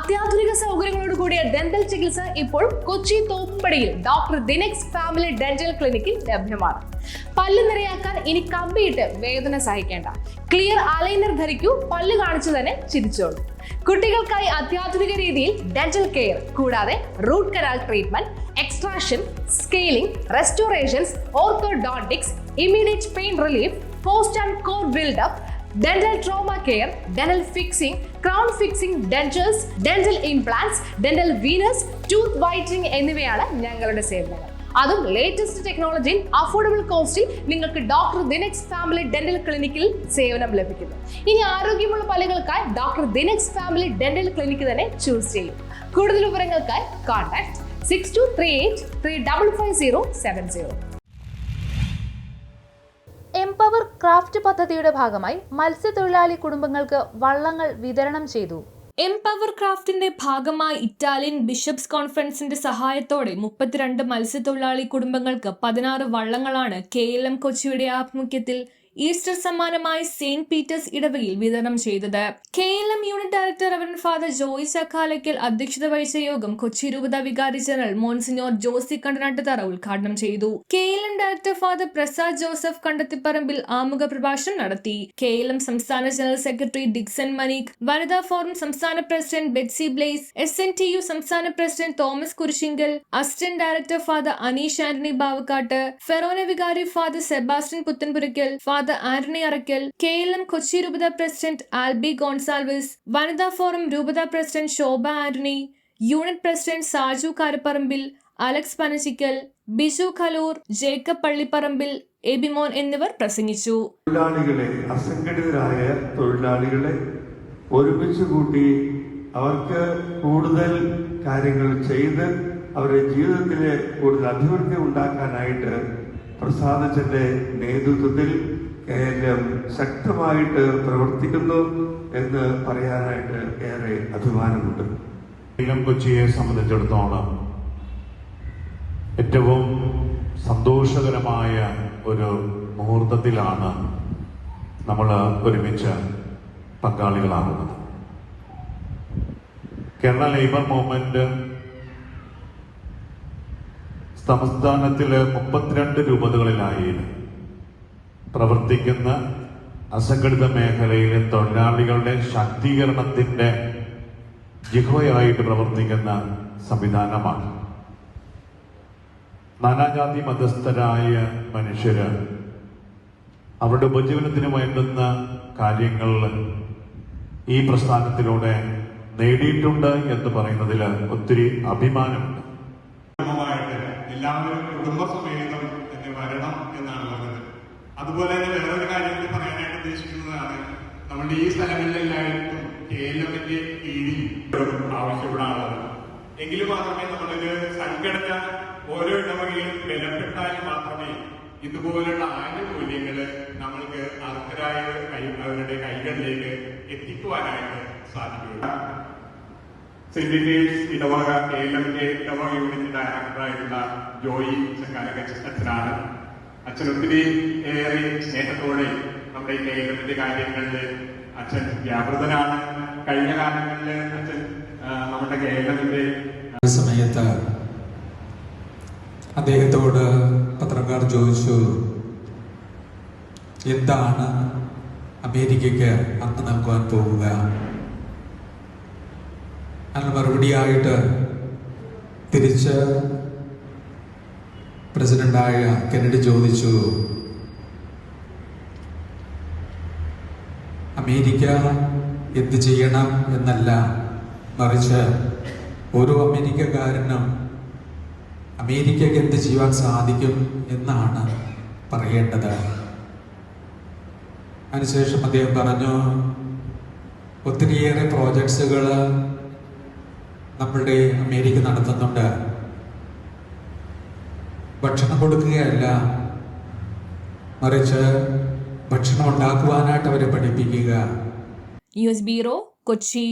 അത്യാധുനിക സൗകര്യങ്ങളോട് കൂടിയ ഡെന്റൽ ചികിത്സ ഇപ്പോൾ കൊച്ചി തോപ്പുംപടിയിൽ ഡോക്ടർ ദിനെക്സ് ഫാമിലി ഡെന്റൽ ക്ലിനിക്കിൽ ലഭ്യമാണ്. പല്ല് നിരയാക്കാൻ ഇനി കമ്പിയിട്ട് വേദന സഹിക്കേണ്ട. ക്ലിയർ അലൈനർ ധരിക്കൂ, പല്ല് കാണിച്ചു തന്നെ ചിരിച്ചോളൂ. കുട്ടികൾക്കായി അത്യാധുനിക രീതിയിൽ ഡെന്റൽ കെയർ, കൂടാതെ root canal treatment, extraction, scaling, restorations, orthodontics, immediate pain relief, post and core buildup, dental trauma care, dental fixing, crown fixing, dentures, dental implants, dental venous, tooth whitening എന്നിവയാണ് ഞങ്ങളുടെ സേവനങ്ങൾ. അതും ലേറ്റസ്റ്റ് ടെക്നോളജിയിൽ affordable കോസ്റ്റിൽ നിങ്ങൾക്ക് doctor ദിനെക്സ് family dental ക്ലിനിക്കിൽ സേവനം ലഭിക്കുന്നു. ഇനി ആരോഗ്യമുള്ള പല്ലുകൾക്കായി ഡോക്ടർ ദിനെക്സ് ഫാമിലി ഡെന്റൽ ക്ലിനിക്ക് തന്നെ ചൂസ് ചെയ്യും. കൂടുതൽ വിവരങ്ങൾക്കായി കോൺടാക്ട് 6238355070. എംപവർ ക്രാഫ്റ്റ് പദ്ധതിയുടെ ഭാഗമായി മത്സ്യത്തൊഴിലാളി കുടുംബങ്ങൾക്ക് വള്ളങ്ങൾ വിതരണം ചെയ്തു. എംപവർ ക്രാഫ്റ്റിന്റെ ഭാഗമായി ഇറ്റാലിയൻ ബിഷപ്സ് കോൺഫറൻസിന്റെ സഹായത്തോടെ 32 മത്സ്യത്തൊഴിലാളി കുടുംബങ്ങൾക്ക് 16 വള്ളങ്ങളാണ് KLM കൊച്ചിയുടെ ആഭിമുഖ്യത്തിൽ ഈസ്റ്റർ സമ്മാനമായി സെയിന്റ് പീറ്റേഴ്സ് ഇടവകയിൽ വിതരണം ചെയ്തത്. KLM unit director reverend father Joy Chakkalakkal അധ്യക്ഷത വഹിച്ച യോഗം കൊച്ചി രൂപത വികാരി ജനറൽ മോൺസിഞ്ഞോർ ജോസി കണ്ടനാട്ടുതറ ഉദ്ഘാടനം ചെയ്തു. KLM director father Prasad Joseph Kandathiparambil ആമുഖ പ്രഭാഷണം നടത്തി. KLM സംസ്ഥാന ജനറൽ സെക്രട്ടറി ഡിക്സൺ മനീക്, വനിതാ ഫോറം സംസ്ഥാന പ്രസിഡന്റ് ബെറ്റ്സി ബ്ലേസ്, SNTU സംസ്ഥാന president Thomas Kurisinkal, assistant director father Aneesh Antony Bavakkattu, forane വികാരി father Sebastian Puthenpurackal, father Antony Arackal, KLM Kochi രൂപത പ്രസിഡന്റ് ആൽബി ഗോൺസാൽവിസ്, വനിതാ ഫോറം രൂപത president Shobha Antony, unit president Saju Karapparambil, Alex Panachikkal, Biju Khaloor, Jacob Pallipparambil, Abimon എന്നിവർ പ്രസംഗിച്ചു. തൊഴിലാളികളെ, അസംഘടിതരായ തൊഴിലാളികളെ ഒരുമിച്ച് കൂട്ടി അവർക്ക് കൂടുതൽ കാര്യങ്ങൾ ചെയ്ത് അവരുടെ ജീവിതത്തിലെ കൂടുതൽ അഭിവൃദ്ധി ഉണ്ടാക്കാനായിട്ട് പ്രസാദച്ചന്റെ നേതൃത്വത്തിൽ KLM ശക്തമായിട്ട് പ്രവർത്തിക്കുന്നു എന്ന് പറയാനായിട്ട് ഏറെ അഭിമാനമുണ്ട്. KLM കൊച്ചിയെ സംബന്ധിച്ചിടത്തോളം ഏറ്റവും സന്തോഷകരമായ ഒരു മുഹൂർത്തത്തിലാണ് നമ്മൾ ഒരുമിച്ച് പങ്കാളികളാകുന്നത്. കേരള ലേബർ മൂവ്മെന്റ് സംസ്ഥാനത്തിലെ 32 രൂപതകളിലായി പ്രവർത്തിക്കുന്ന അസംഘടിത മേഖലയിലെ തൊഴിലാളികളുടെ ശാക്തീകരണത്തിന്റെ ജിഹ്വയായിട്ട് പ്രവർത്തിക്കുന്ന സംവിധാനമാണ്. നാനാജാതി മതസ്ഥരായ മനുഷ്യര് അവരുടെ ഉപജീവനത്തിന് വേണ്ടുന്ന കാര്യങ്ങൾ ഈ പ്രസ്ഥാനത്തിലൂടെ നേടിയിട്ടുണ്ട് എന്ന് പറയുന്നതിൽ ഒത്തിരി അഭിമാനമുണ്ട്. എല്ലാവരും കുടുംബസമേതം തന്നെ വരണം എന്നാണ് പറഞ്ഞത്. അതുപോലെ തന്നെ വേറൊരു കാര്യം കൂടി പറയാനായിട്ട് ഉദ്ദേശിക്കുന്നതാണ്, നമ്മുടെ ഈ സ്ഥലങ്ങളിലെല്ലായിട്ടും KLMന്റെ കീഴിൽ ആവശ്യപ്പെടാനുള്ളത്. എങ്കിലും മാത്രമേ നമ്മളൊരു സംഘടന ഓരോ ഇടവകയിലും ബലപ്പെട്ടാൽ മാത്രമേ ഇതുപോലുള്ള ആനുകൂല്യങ്ങൾ നമ്മൾക്ക് അർഹരായ അവരുടെ കൈകളിലേക്ക് എത്തിക്കുവാനായിട്ട് സാധിക്കുകയുള്ളൂ. സെന്റ് പീറ്റേഴ്സ് ഇടവക KLMന്റെ ഇടവക യൂണിറ്റ് ഡയറക്ടറായിട്ടുള്ള ജോയി അച്ഛനാണ്. അച്ഛൻ ഒത്തിരി ഏറെ സ്നേഹത്തോടെ നമ്മുടെ KLMന്റെ കാര്യങ്ങളിൽ അച്ഛൻ വ്യാപൃതനാണ്. കഴിഞ്ഞ കാലങ്ങളിൽ അച്ഛൻ നമ്മുടെ KLMന്റെ സമയത്ത് അദ്ദേഹത്തോട് പത്രക്കാർ ചോദിച്ചു, എന്താണ് അമേരിക്കയ്ക്ക് അന്ന് നൽകുവാൻ പോവുക? അതിന് മറുപടിയായിട്ട് തിരിച്ച് പ്രസിഡന്റായ കെന്നഡി ചോദിച്ചു, അമേരിക്ക എന്ത് ചെയ്യണം എന്നല്ല, മറിച്ച് ഓരോ അമേരിക്കക്കാരനും അമേരിക്കയ്ക്ക് എന്ത് ചെയ്യുവാൻ സാധിക്കും എന്നാണ് പറയേണ്ടത്. അതിനുശേഷം അദ്ദേഹം പറഞ്ഞു, ഒത്തിരിയേറെ പ്രോജക്ട്സുകൾ നമ്മളുടെ അമേരിക്ക നടത്തുന്നുണ്ട്. ഭക്ഷണം കൊടുക്കുകയല്ല, മറിച്ച് ഭക്ഷണം ഉണ്ടാക്കുവാനായിട്ട് അവരെ പഠിപ്പിക്കുക. News bureau, Kochi.